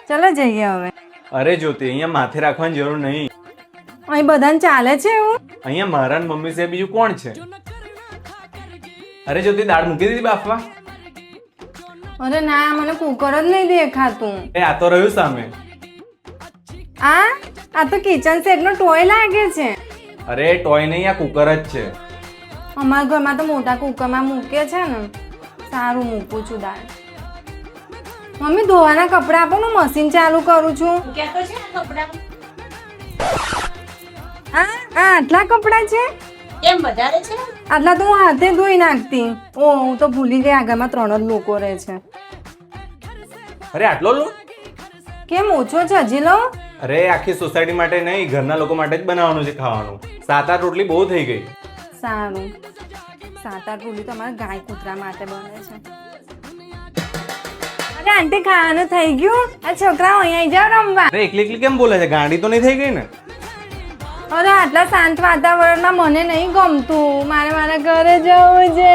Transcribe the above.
ચલો જઈએ હવે. અરે જ્યોતિ, અહીંયા માથે રાખવાની જરૂર નહીં. અહીં બધાને ચાલે છે એવું? અહીંયા મારા ને મમ્મી સિવાય બીજું કોણ છે? અરે જ્યોતિ, દાળ મૂકી દીધી બાફવા? અરે ના, મને કુકર જ નહીં દેખાતું. આ તો રહ્યું સામે. આ તો કિચન સેટનો ટોય લાગે છે. અરે ટોય નહીં, આ કુકર જ છે. અમારા ઘરમાં તો મોટા કુકરમાં મૂકે છે ને. સારું, મૂકું છું દાળ. મમ્મી ધોવાના કપડાં આપો, હું મશીન ચાલુ કરું છું. આટલા કપડાં છે? કેમ વધારે છે? આટલા તો હું હાથે ધોઈ નાખતી. ઓ, હું તો ભૂલી ગઈ આગળમાં 3 જ લોકો રહે છે. અરે આટલો લો? કેમ ઓછો છે? હજી લો. અરે આખી સોસાયટી માટે નહીં, ઘરના લોકો માટે જ બનાવવાનું છે ખાવાનું. 7-8 રોટલી બહુ થઈ ગઈ. સારું, 7-8 રોટલી તો અમારા ગાય કૂતરા માટે બને છે. અરે આંટી, ખાવાનું થઈ ગયું? આ છોકરાઓ અહીંયા જાવ રમવા. અરે એકલી એકલી કેમ બોલે છે? ગાંડી તો નહીં થઈ ગઈ ને? અરે આટલા શાંત વાતાવરણમાં મને નહીં ગમતું. મારે મારા ઘરે જવું છે.